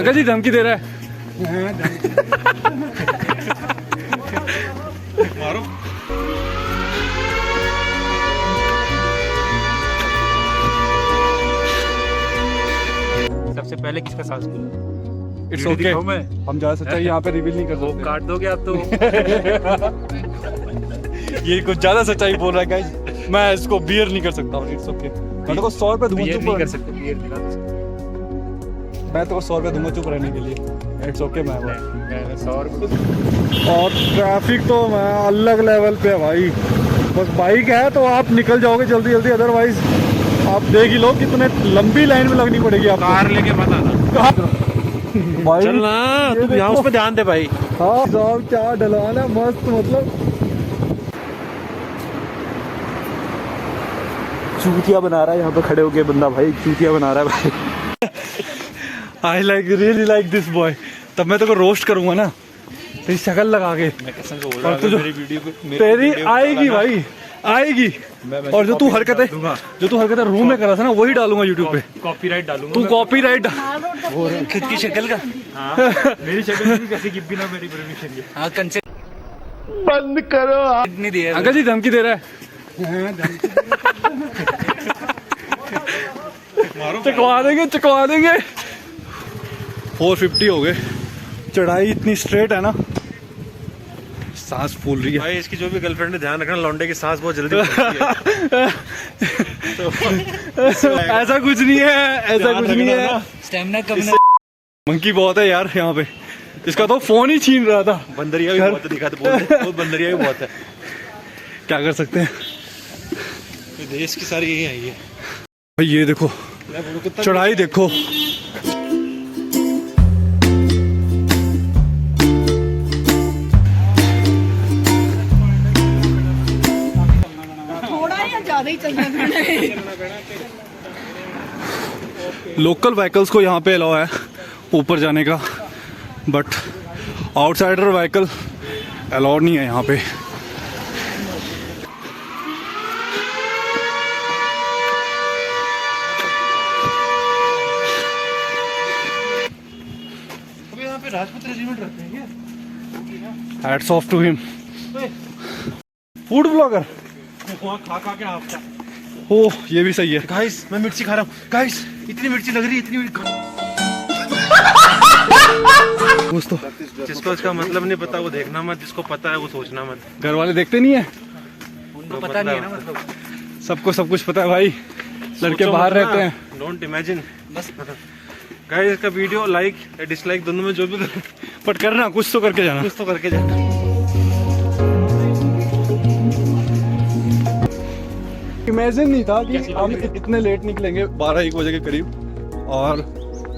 Uncle जी धमकी दे रहा है। मारो। सबसे पहले किसका सांस फूला? इट्स ओके, हम ज्यादा सच्चाई यहाँ पे रिवील नहीं कर सकते। काट दोगे आप तो। ये कुछ ज्यादा सच्चाई बोल रहा है गाइस, मैं इसको बियर नहीं कर सकता हूँ। इट्स ओके, मैं तो 100 रुपए दूंगा चुप नहीं कर सकते, बियर दिला दो। मैं तो 100 रुपए दूंगा चुप रहने के लिए। इट्स ओके मैं 100 रुपये। और ट्रैफिक तो मैं अलग लेवल पे है भाई। बस बाइक है तो आप निकल जाओगे जल्दी जल्दी, अदरवाइज आप देख ही लो कितने लंबी लाइन में लगनी पड़ेगी आपको। कार लेके मत आना भाई चल ना, तू यहाँ उस पे ध्यान दे भाई। हाँ साहब क्या ढलान है मस्त, मतलब चूतिया बना रहा है यहाँ पे खड़े होके बंदा, भाई चूतिया बना रहा है भाई। I like really like this boy. तब मैं तेरे को रोस्ट करूंगा ना तेरी शक्ल लगा के। और तुझे तेरी आएगी भाई, आएगी। और जो तू हरकतें रूम में कर रहा था ना, वही डालूंगा यूट्यूब पे। कॉपीराइट डालूंगा। तू कॉपीराइट खुद की शक्ल का। हाँ, मेरी शक्ल की कैसे गिर बिना मेरी परमिशन के। हाँ कंसेंट बंद करो। नहीं दिया अंकल जी धमकी दे रहा है। चकवा देंगे 450 हो गए। चढ़ाई इतनी स्ट्रेट है ना, सांस फूल रही है भाई। इसकी जो भी गर्लफ्रेंड है ध्यान रखना, लौंडे की सांस बहुत जल्दी फूलती है। ऐसा कुछ नहीं है, ऐसा कुछ नहीं है। स्टैमिना कम है। मंकी बहुत है यार यहाँ पे, इसका तो फोन ही छीन रहा था। बंदरिया भी बहुत दिखा तो बहुत बंदरिया भी बहुत है। क्या कर सकते हैं, देश की सारी यही आई है भाई। ये देखो चढ़ाई देखो, ज्यादा ही चलना पड़ना है। लोकल व्हीकल्स को यहाँ पे अलाउ है ऊपर जाने का, बट आउटसाइडर व्हीकल अलाउड नहीं है यहाँ पे। यहाँ पे राजपूत रेजिमेंट रहते हैं क्या? Hats off to him. Food blogger वहाँ खा के आपका। ओ ये भी सही है। गाइस मैं मिर्ची खा रहा हूँ। गाइस इतनी मिर्ची लग रही है, इतनी दोस्तों जिसको इसका मतलब नहीं पता वो देखना मत, जिसको पता है वो सोचना मत। घर वाले देखते नहीं है, उनको पता नहीं है ना, मतलब सबको सब कुछ पता है भाई। लड़के बाहर रहते हैं। Don't imagine. बस गाइस इसका वीडियो लाइक या डिसलाइक दोनों में जो भी बट करना कुछ तो करके जाना, कुछ तो करके जाना। इमेजिन नहीं था कि हम इतने लेट निकलेंगे 12-1 बजे के करीब, और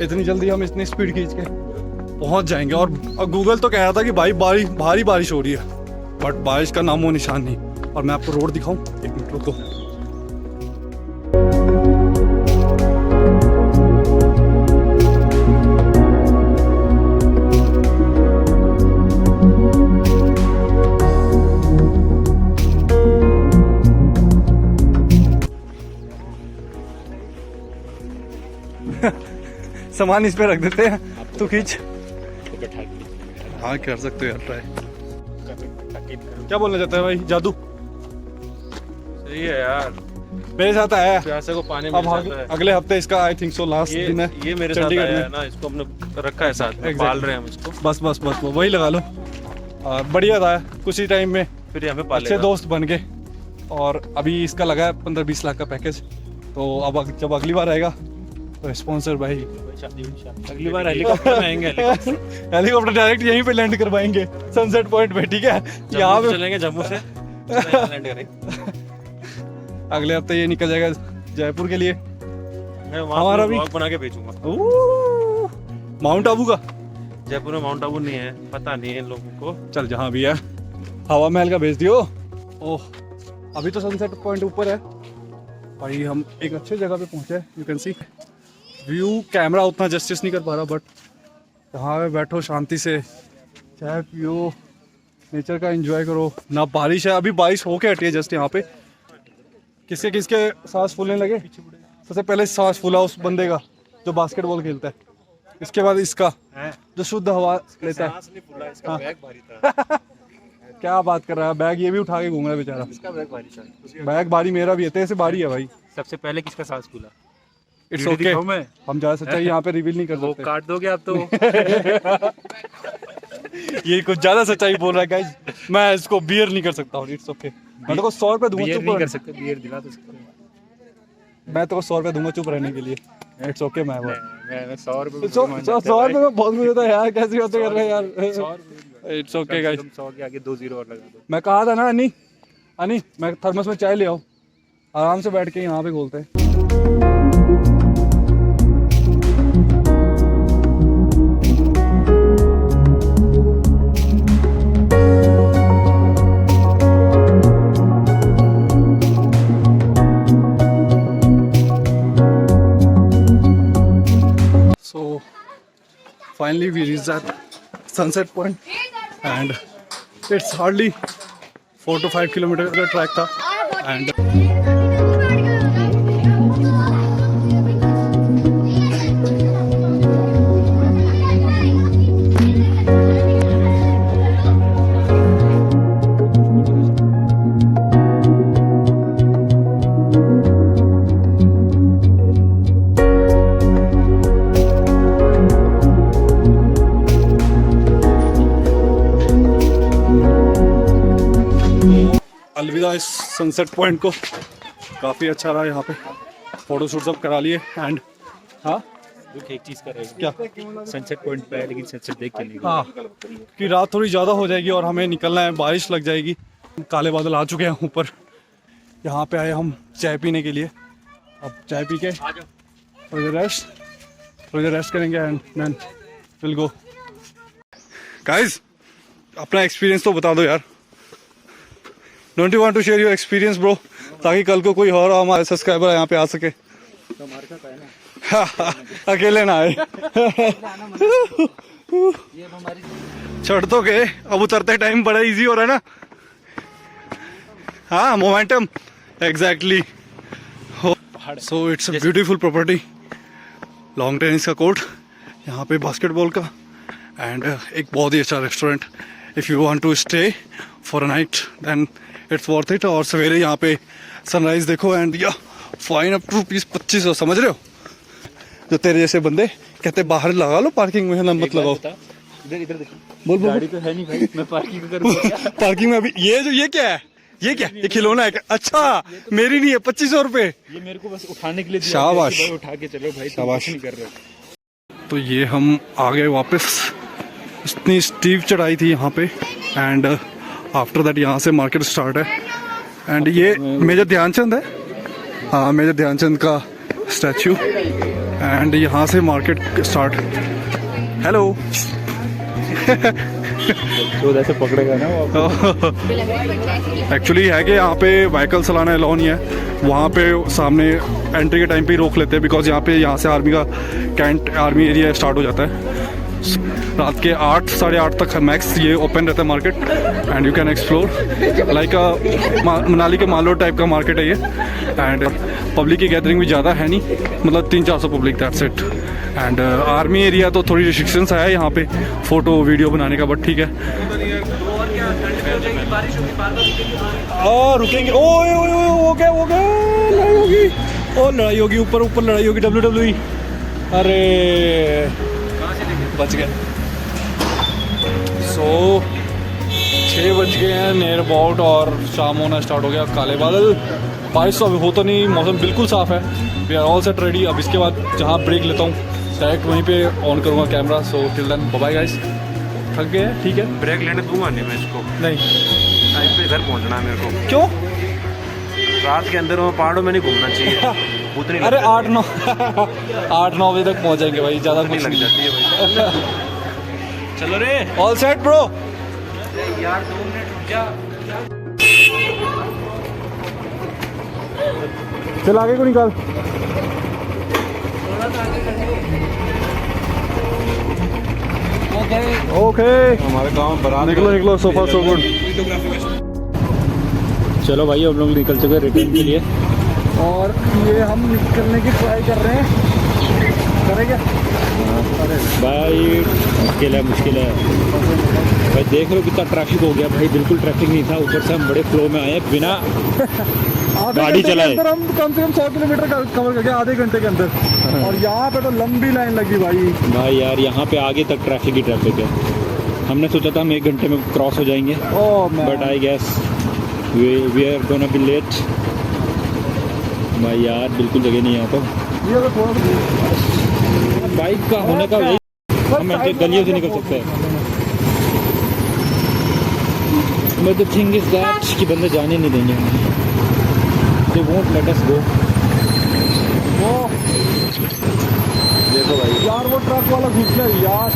इतनी जल्दी हम इतनी स्पीड खींच के पहुंच जाएंगे। और गूगल तो कह रहा था कि भाई भारी बारिश हो रही है, बट बारिश का नामो निशान नहीं। और मैं आपको रोड दिखाऊं, 1 मिनट रुको। सामान इस पे रख देते हैं, तू खींच। हाँ कर सकते हो यार ट्राई। क्या बोलना चाहता है भाई जादू? सही है यार, मेरे साथ आया है। प्यासे को पानी अब मिल जाता है। अगले हफ्ते इसका आई थिंक सो लास्ट दिन है। ये मेरे साथ चंडीगढ़ आया में है ना, इसको हमने रखा है साथ में, पाल रहे हैं हम इसको। बस वही लगा लो। और बढ़िया था, कुछ ही टाइम में फिर यहाँ पे पालेगा। अच्छे दोस्त बन गए। और अभी इसका लगा है 15-20 लाख का पैकेज। तो अब जब अगली बार आएगा तो स्पॉन्सर भाई अगली बार हेलीकॉप्टर में आएंगे। हेलीकॉप्टर डायरेक्ट यहीं पे लैंड करवाएंगे सनसेट पॉइंट पे, ठीक है? यहाँ पे चलेंगे जम्मू से लैंड करेंगे। अगले हफ्ते ये निकल जाएगा जयपुर के लिए। मैं हमारा भी व्लॉग बना के भेजूंगा। माउंट आबू का। जयपुर में माउंट आबू नहीं है, पता नहीं है इन लोगों को। चल जहाँ भी है, हवा महल का भेज दियो। ओह अभी तो सनसेट पॉइंट ऊपर है भाई। हम एक अच्छे जगह पे पहुंचे, you can see view. Camera उतना जस्टिस नहीं कर पा रहा, बट यहाँ पे बैठो शांति से, चाय पियो, नेचर का एंजॉय करो ना। बारिश है, अभी बारिश होके हटी है जस्ट यहाँ पे। किसके किसके सांस फूलने लगे? सबसे पहले सांस फूला उस बंदे का जो बास्केटबॉल खेलता है। इसके बाद इसका हैं? जो शुद्ध हवा लेता है। सांस नहीं फूला, इसका हाँ। बैग भारी था। क्या बात कर रहा है, बैग ये भी उठा के घूम रहा है बेचारा। इसका बैग भारी था। बैग भारी मेरा भी है, तेरे से भारी है भाई। सबसे पहले किसका सांस फूला? इट्स वीडियो ओके, दिखाऊं मैं? हम ज्यादा सच्चाई यहाँ पे रिवील नहीं कर वो सकते। काट दोगे आप तो। ये कुछ ज्यादा सच्चाई बोल रहा है गाइस, मैं इसको बियर नहीं कर सकता हूँ। इट्स ओके, मैं तो को 100 रुपए दूंगा बियर चुप नहीं कर रहने। सकते, बियर दिला तो सकते हैं। मैं तो को 100 रुपए दूंगा चुप रहने के लिए। इट्स ओके, मैं वो मैं 100 रुपए 100 रुपए में बहुत कुछ होता है यार, कैसी बातें कर रहे हैं यार। इट्स ओके गाइस, 100 के आगे 2 0 और लगा दो। मैं कहा था ना अनी, अनी मैं थर्मस में चाय ले आओ, आराम से बैठ के यहाँ पे बोलते हैं। So finally we reached that sunset point and it's hardly 4 to 5 kilometer का ट्रैक था and अलविदा इस सनसेट पॉइंट को, काफ़ी अच्छा रहा यहाँ पे, फोटो शूट सब करा लिए एंड हाँ दुख एक चीज का रहेगा, क्या सनसेट पॉइंट पे है लेकिन सनसेट देख के नहीं। हाँ कि रात थोड़ी ज़्यादा हो जाएगी और हमें निकलना है, बारिश लग जाएगी, काले बादल आ चुके हैं ऊपर। यहाँ पे आए हम चाय पीने के लिए, अब चाय पी के थोड़ी देर रेस्ट करेंगे and then will go. Guys अपना एक्सपीरियंस तो बता दो यार, don't you want to share your experience bro, ताकि कल को कोई और हमारे सब्सक्राइबर यहाँ पे आ सके। अकेले ना आए। चढ़ तो गए, अब उतरते टाइम बड़ा इजी हो रहा है ना। हाँ momentum exactly. So it's a beautiful property, long tennis का कोर्ट, यहाँ पे बास्केटबॉल का एंड एक बहुत ही अच्छा restaurant. If you want to stay for a night then it's worth it. और सवेरे यहाँ पे सनराइज देखो एंड या फाइन अप टू ₹2500, समझ रहे हो? जो तेरे जैसे बंदे कहते बाहर लगा लो पार्किंग में, मत लगाओ। इधर इधर देखो, बोल बोल गाड़ी तो है नहीं भाई, मैं पार्किंग करूंगा क्या? पार्किंग में अभी ये क्या है, ये क्या ये खिलौना है क्या? अच्छा मेरी नहीं है, ₹2500। ये मेरे को बस उठाने के लिए दिया शाबाश। है कि भाई उठा के चलो भाई, शाबाश। नहीं कर रहे हो। तो ये हम आ गए वापस, इतनी स्टीप चढ़ाई थी यहाँ पे एंड आफ्टर दैट यहाँ से मार्केट स्टार्ट है एंड ये मेजर ध्यानचंद है, हाँ मेजर ध्यानचंद का स्टैचू एंड यहाँ से मार्केट स्टार्ट। हेलो तो ऐसे पकड़ेगा ना वो। एक्चुअली है कि यहाँ पे व्हीकल चलाना अलाउ नहीं है, वहाँ पे सामने एंट्री के टाइम पे ही रोक लेते हैं बिकॉज यहाँ से आर्मी का कैंट आर्मी एरिया स्टार्ट हो जाता है। रात के 8 साढ़े 8 तक मैक्स ये ओपन रहता है market and you can explore like Manali के मालोर टाइप का मार्केट है ये एंड पब्लिक की गैदरिंग भी ज़्यादा है नहीं, मतलब 300-400 public, that's it. And army area तो थोड़ी रिस्ट्रिक्शंस है यहाँ पे फोटो वीडियो बनाने का, बट ठीक है। रुकेंगे, ओए ओए ओए हो गया लड़ाई होगी, ओ लड़ाई होगी, ऊपर ऊपर लड़ाई होगी, WWE। अरे बच गए। सो 6 बज गए हैं नियर अबाउट और शाम होना स्टार्ट हो गया, काले बादल, बारिश तो अभी हो तो नहीं, मौसम बिल्कुल साफ़ है। We are all set ready. अब इसके बाद जहाँ ब्रेक लेता हूँ डायरेक्ट वहीं पे ऑन करूँगा camera. So till then bye bye guys. थक गए हैं, ठीक है, ब्रेक लेने दूंगा नहीं मैं इसको, नहीं टाइम पे घर पहुंचना है मेरे को। क्यों? रात के अंदर पहाड़ों में नहीं घूमना चाहिए उतनी अरे 8-9 बजे तक पहुँच जाएंगे भाई, ज़्यादा कुछ लग नहीं। जाती है भाई। चलो रे ऑल सेट ब्रो। यार 2 मिनट रुक जा। चल आगे को निकाल। ओके हमारे गांव बारात निकलो सोफा सो गुड। चलो भाई हम लोग निकल चुके रिटर्न के लिए। और ये हम निकलने की ट्राई कर रहे हैं, कर रहे क्या? भाई मुश्किल है भाई, देख लो कितना ट्रैफिक हो गया भाई, बिल्कुल ट्रैफिक नहीं था, ऊपर से हम बड़े फ्लो में आए बिना गाड़ी चलाए। हम कम से कम 100 किलोमीटर कवर करके आधे घंटे के अंदर, और यहाँ पे तो लंबी लाइन लगी भाई यार, यहाँ पे आगे तक ट्रैफिक ही ट्रैफिक है। हमने सोचा था हम 1 घंटे में क्रॉस हो जाएंगे, but I guess we are gonna be late भाई। यार बिल्कुल जगह नहीं है यहाँ तो, ये तो थोड़ा बाइक का होने का यही, हम ऐसे गलियों से निकल सकते हैं, but the thing is that कि बंदे जाने नहीं देंगे, दे वोंट लेट अस गो। देखो भाई यार वो ट्रक वाला घुस गया यार,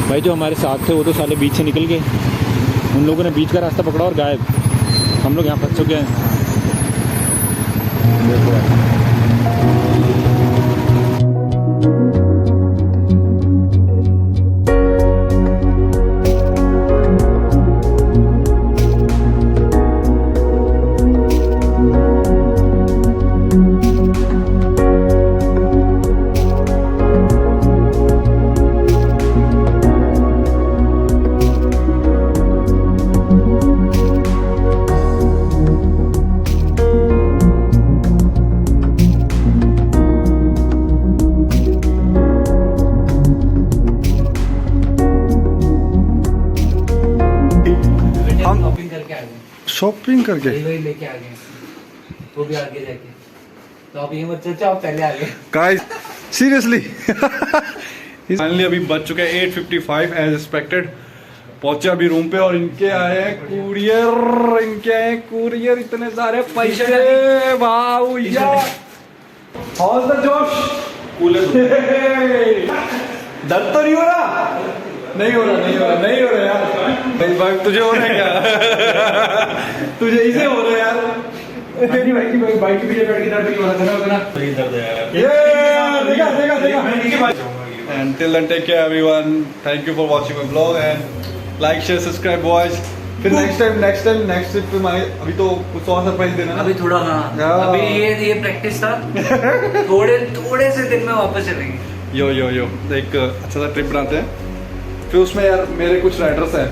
भाई जो हमारे साथ थे वो तो साले बीच से निकल गए, उन लोगों ने बीच का रास्ता पकड़ा और गायब, हम लोग यहाँ फंस चुके हैं। देखो भाई शॉपिंग करके लेके आ गए, वो भी आगे जाके, तो आप ये मत सोचो आप पहले आ गए। गाइस सीरियसली फाइनली अभी बज चुके हैं 8:55 एज एक्सपेक्टेड, पहुंचे अभी रूम पे, और इनके आए हैं कुरियर, इतने सारे पैसे वाओ यार, हॉल द जोश कूलर। दर्द तो नहीं हो रहा? नहीं हो रहा यार भाई, तुझे हो रहा है क्या? तुझे इसे हो रहा है यार? बाइक के पीछे बैठ के दर्द नहीं हो रहा था ना? दर्द है। And till then, take care everyone. Thank you for watching my vlog and like, share, subscribe, boys. फिर next trip पे मैं अभी तो कुछ और सरप्राइज देना ना। अभी थोड़ा हाँ, अभी ये प्रैक्टिस था, थोड़े से दिन में वापस चलेंगे। यो एक अच्छा सा ट्रिप बनाते हैं, फिर उसमें यार मेरे कुछ राइडर्स हैं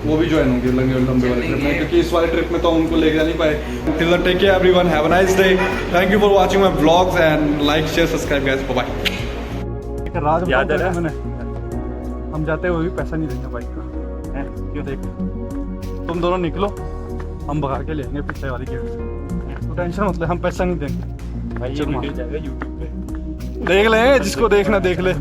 वो भी ज्वाइन होंगे लंबे वाले ट्रिप में, क्योंकि इस वाले ट्रिप में तो उनको लेके जा नहीं पाए। Till then take care everyone, have a nice day, thank you for watching my vlogs and like share subscribe guys, bye bye. राज याद है मैंने, हम जाते हुए भी पैसा नहीं देंगे बाइक का, हैं क्यों? देख तुम दोनों निकलो, हम भगा के ले आएंगे पिछले वाली गेट से, तो टेंशन मतलब हम पैसा नहीं देंगे भाई, ये वीडियो जाएगा YouTube पे, देख ले जिसको देखना देख ले।